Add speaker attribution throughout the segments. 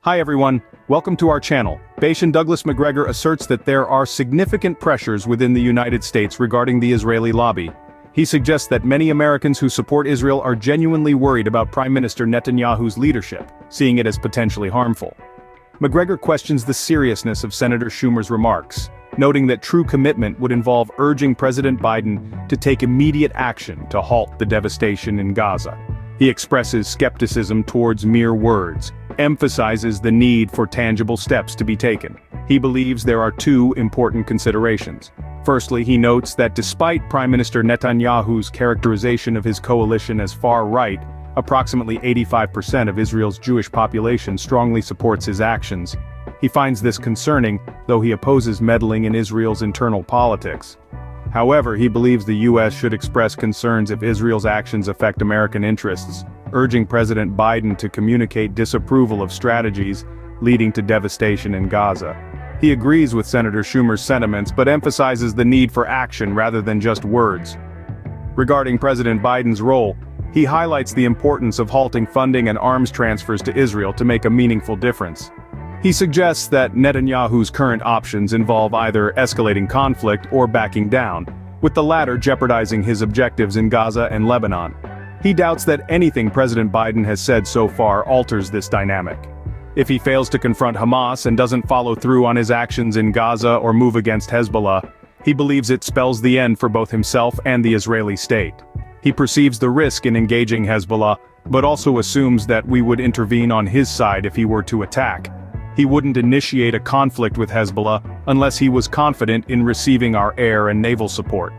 Speaker 1: Hi everyone, welcome to our channel. Bashan Douglas Macgregor asserts that there are significant pressures within the United States regarding the Israeli lobby. He suggests that many Americans who support Israel are genuinely worried about Prime Minister Netanyahu's leadership, seeing it as potentially harmful. Macgregor questions the seriousness of Senator Schumer's remarks, noting that true commitment would involve urging President Biden to take immediate action to halt the devastation in Gaza. He expresses skepticism towards mere words, emphasizes the need for tangible steps to be taken. He believes there are two important considerations. Firstly, he notes that despite Prime Minister Netanyahu's characterization of his coalition as far-right, approximately 85% of Israel's Jewish population strongly supports his actions. He finds this concerning, though he opposes meddling in Israel's internal politics. However, he believes the U.S. should express concerns if Israel's actions affect American interests, urging President Biden to communicate disapproval of strategies leading to devastation in Gaza. He agrees with Senator Schumer's sentiments but emphasizes the need for action rather than just words. Regarding President Biden's role, he highlights the importance of halting funding and arms transfers to Israel to make a meaningful difference. He suggests that Netanyahu's current options involve either escalating conflict or backing down, with the latter jeopardizing his objectives in Gaza and Lebanon. He doubts that anything President Biden has said so far alters this dynamic. If he fails to confront Hamas and doesn't follow through on his actions in Gaza or move against Hezbollah, he believes it spells the end for both himself and the Israeli state. He perceives the risk in engaging Hezbollah, but also assumes that we would intervene on his side if he were to attack. He wouldn't initiate a conflict with Hezbollah unless he was confident in receiving our air and naval support.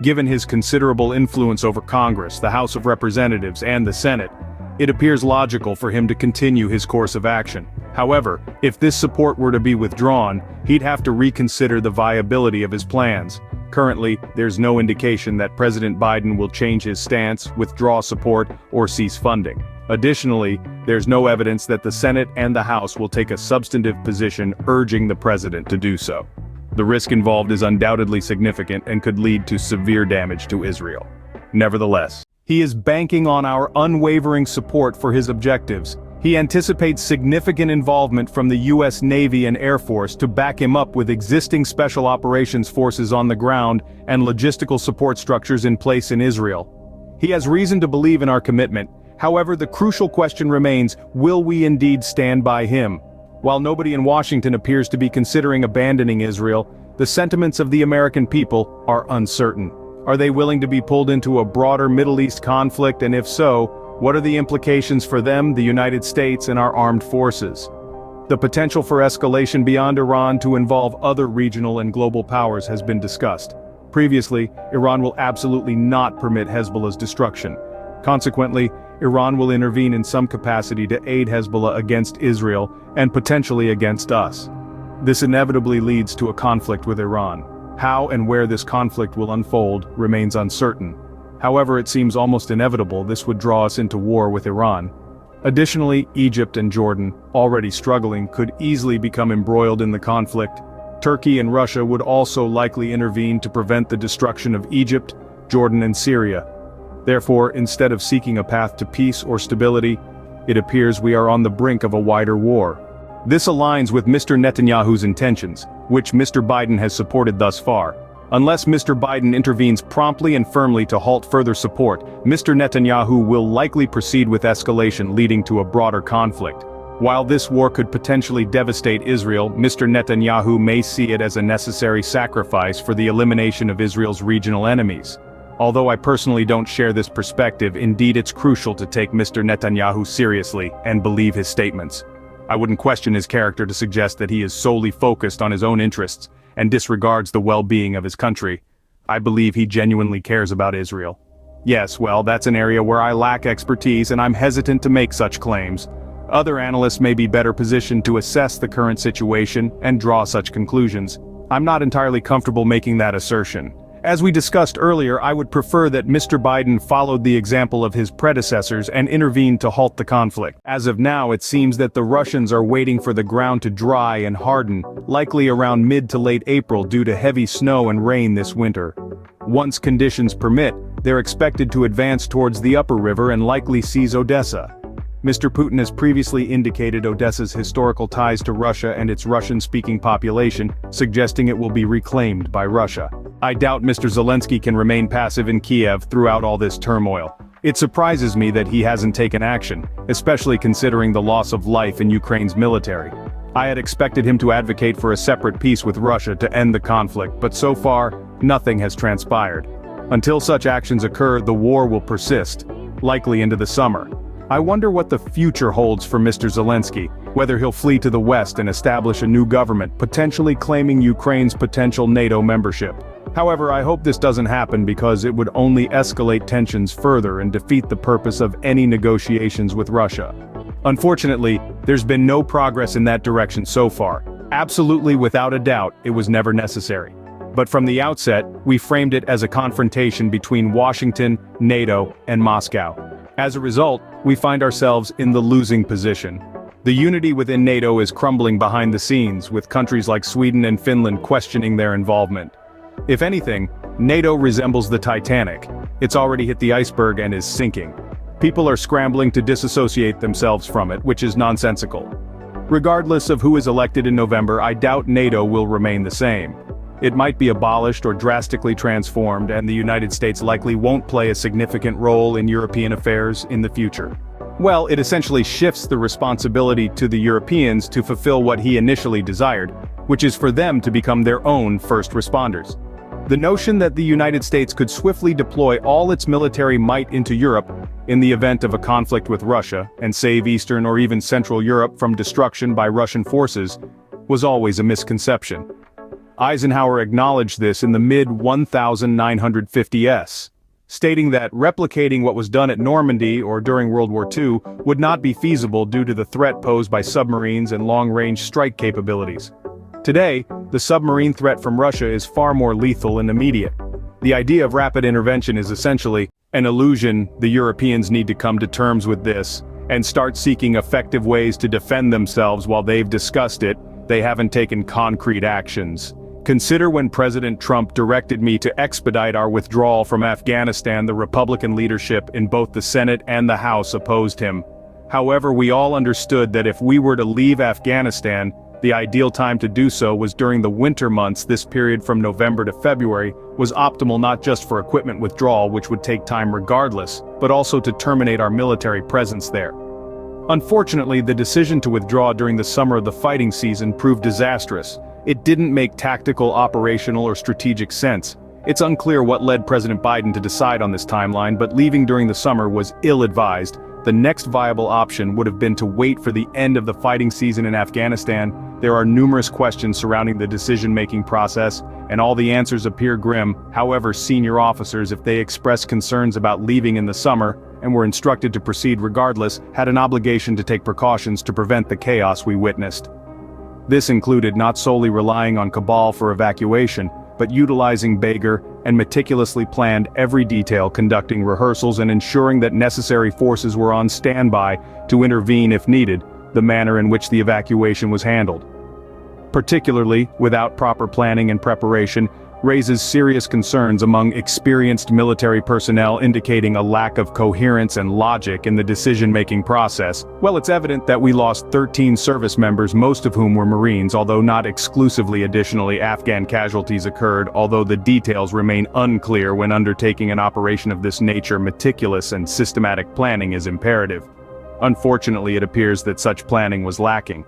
Speaker 1: Given his considerable influence over Congress, the House of Representatives, and the Senate, it appears logical for him to continue his course of action. However, if this support were to be withdrawn, he'd have to reconsider the viability of his plans. Currently, there's no indication that President Biden will change his stance, withdraw support, or cease funding. Additionally, there's no evidence that the Senate and the House will take a substantive position urging the president to do so. The risk involved is undoubtedly significant and could lead to severe damage to Israel. Nevertheless, he is banking on our unwavering support for his objectives. He anticipates significant involvement from the U.S. Navy and Air Force to back him up with existing special operations forces on the ground and logistical support structures in place in Israel. He has reason to believe in our commitment. However, the crucial question remains, will we indeed stand by him? While nobody in Washington appears to be considering abandoning Israel, the sentiments of the American people are uncertain. Are they willing to be pulled into a broader Middle East conflict, and if so, what are the implications for them, the United States, and our armed forces? The potential for escalation beyond Iran to involve other regional and global powers has been discussed. Previously, Iran will absolutely not permit Hezbollah's destruction. Consequently, Iran will intervene in some capacity to aid Hezbollah against Israel and potentially against us. This inevitably leads to a conflict with Iran. How and where this conflict will unfold remains uncertain. However, it seems almost inevitable this would draw us into war with Iran. Additionally, Egypt and Jordan, already struggling, could easily become embroiled in the conflict. Turkey and Russia would also likely intervene to prevent the destruction of Egypt, Jordan, and Syria. Therefore, instead of seeking a path to peace or stability, it appears we are on the brink of a wider war. This aligns with Mr. Netanyahu's intentions, which Mr. Biden has supported thus far. Unless Mr. Biden intervenes promptly and firmly to halt further support, Mr. Netanyahu will likely proceed with escalation leading to a broader conflict. While this war could potentially devastate Israel, Mr. Netanyahu may see it as a necessary sacrifice for the elimination of Israel's regional enemies. Although I personally don't share this perspective, indeed it's crucial to take Mr. Netanyahu seriously and believe his statements. I wouldn't question his character to suggest that he is solely focused on his own interests and disregards the well-being of his country. I believe he genuinely cares about Israel. Yes, well, that's an area where I lack expertise and I'm hesitant to make such claims. Other analysts may be better positioned to assess the current situation and draw such conclusions. I'm not entirely comfortable making that assertion. As we discussed earlier, I would prefer that Mr. Biden followed the example of his predecessors and intervened to halt the conflict. As of now, it seems that the Russians are waiting for the ground to dry and harden, likely around mid to late April due to heavy snow and rain this winter. Once conditions permit, they're expected to advance towards the upper river and likely seize Odessa. Mr. Putin has previously indicated Odessa's historical ties to Russia and its Russian-speaking population, suggesting it will be reclaimed by Russia. I doubt Mr. Zelensky can remain passive in Kiev throughout all this turmoil. It surprises me that he hasn't taken action, especially considering the loss of life in Ukraine's military. I had expected him to advocate for a separate peace with Russia to end the conflict, but so far, nothing has transpired. Until such actions occur, the war will persist, likely into the summer. I wonder what the future holds for Mr. Zelensky, whether he'll flee to the west and establish a new government, potentially claiming Ukraine's potential NATO membership. However, I hope this doesn't happen because it would only escalate tensions further and defeat the purpose of any negotiations with Russia. Unfortunately, there's been no progress in that direction so far. Absolutely without a doubt, it was never necessary. But from the outset, we framed it as a confrontation between Washington, NATO, and Moscow. As a result, we find ourselves in the losing position. The unity within NATO is crumbling behind the scenes, with countries like Sweden and Finland questioning their involvement. If anything, NATO resembles the Titanic. It's already hit the iceberg and is sinking. People are scrambling to disassociate themselves from it, which is nonsensical. Regardless of who is elected in November, I doubt NATO will remain the same. It might be abolished or drastically transformed, and the United States likely won't play a significant role in European affairs in the future. Well, it essentially shifts the responsibility to the Europeans to fulfill what he initially desired, which is for them to become their own first responders. The notion that the United States could swiftly deploy all its military might into Europe in the event of a conflict with Russia and save Eastern or even Central Europe from destruction by Russian forces was always a misconception. Eisenhower acknowledged this in the mid-1950s, stating that replicating what was done at Normandy or during World War II would not be feasible due to the threat posed by submarines and long-range strike capabilities. Today, the submarine threat from Russia is far more lethal and immediate. The idea of rapid intervention is essentially an illusion. The Europeans need to come to terms with this and start seeking effective ways to defend themselves. While they've discussed it, they haven't taken concrete actions. Consider when President Trump directed me to expedite our withdrawal from Afghanistan. The Republican leadership in both the Senate and the House opposed him. However, we all understood that if we were to leave Afghanistan, the ideal time to do so was during the winter months. This period from November to February was optimal not just for equipment withdrawal, which would take time regardless, but also to terminate our military presence there. Unfortunately, the decision to withdraw during the summer of the fighting season proved disastrous. It didn't make tactical, operational, or strategic sense. It's unclear what led President Biden to decide on this timeline, but leaving during the summer was ill-advised. The next viable option would have been to wait for the end of the fighting season in Afghanistan. There are numerous questions surrounding the decision-making process, and all the answers appear grim. However, senior officers, if they expressed concerns about leaving in the summer, and were instructed to proceed regardless, had an obligation to take precautions to prevent the chaos we witnessed. This included not solely relying on Kabul for evacuation, but utilizing Baker and meticulously planned every detail, conducting rehearsals and ensuring that necessary forces were on standby to intervene if needed. The manner in which the evacuation was handled, particularly without proper planning and preparation, raises serious concerns among experienced military personnel, indicating a lack of coherence and logic in the decision-making process. Well, it's evident that we lost 13 service members, most of whom were Marines, although not exclusively. Additionally, Afghan casualties occurred, although the details remain unclear. When undertaking an operation of this nature, meticulous and systematic planning is imperative. Unfortunately, it appears that such planning was lacking.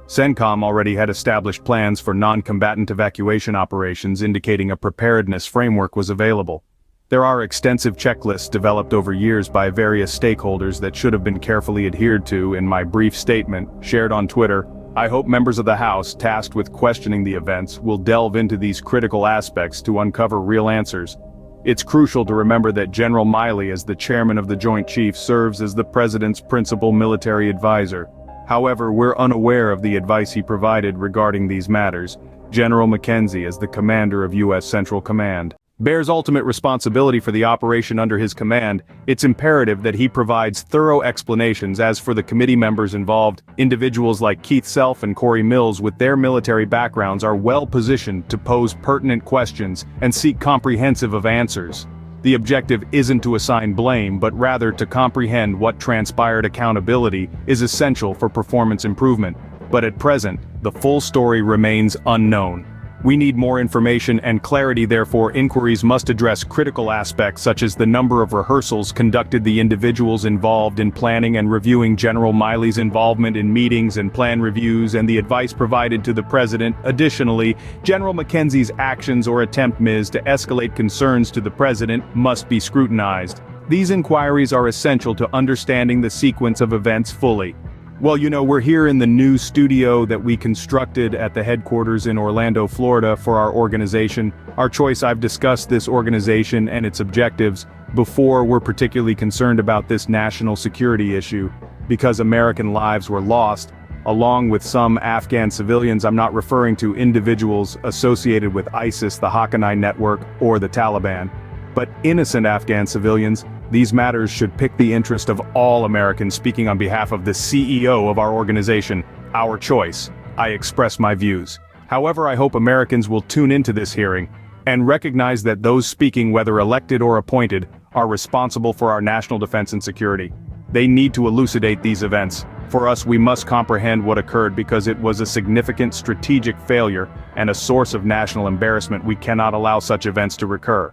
Speaker 1: CENTCOM already had established plans for non-combatant evacuation operations, indicating a preparedness framework was available. There are extensive checklists developed over years by various stakeholders that should have been carefully adhered to. In my brief statement, shared on Twitter, I hope members of the House tasked with questioning the events will delve into these critical aspects to uncover real answers. It's crucial to remember that General Milley, as the chairman of the Joint Chiefs, serves as the President's principal military advisor. However, we're unaware of the advice he provided regarding these matters. General McKenzie, as the commander of U.S. Central Command, bears ultimate responsibility for the operation under his command. It's imperative that he provides thorough explanations. As for the committee members involved, individuals like Keith Self and Corey Mills with their military backgrounds are well positioned to pose pertinent questions and seek comprehensive answers. The objective isn't to assign blame but rather to comprehend what transpired. Accountability is essential for performance improvement, but at present, the full story remains unknown. We need more information and clarity. Therefore, inquiries must address critical aspects such as the number of rehearsals conducted, the individuals involved in planning and reviewing, General Milley's involvement in meetings and plan reviews, and the advice provided to the president. Additionally, General Mackenzie's actions or attempt to escalate concerns to the president must be scrutinized. These inquiries are essential to understanding the sequence of events fully. Well, we're here in the new studio that we constructed at the headquarters in Orlando, Florida for our organization. Our choice, I've discussed this organization and its objectives before. We're particularly concerned about this national security issue because American lives were lost, along with some Afghan civilians. I'm not referring to individuals associated with ISIS, the Haqqani network, or the Taliban, but innocent Afghan civilians. These matters should pick the interest of all Americans. Speaking on behalf of the CEO of our organization, Our Choice, I express my views. However, I hope Americans will tune into this hearing and recognize that those speaking, whether elected or appointed, are responsible for our national defense and security. They need to elucidate these events. For us, we must comprehend what occurred because it was a significant strategic failure and a source of national embarrassment. We cannot allow such events to recur.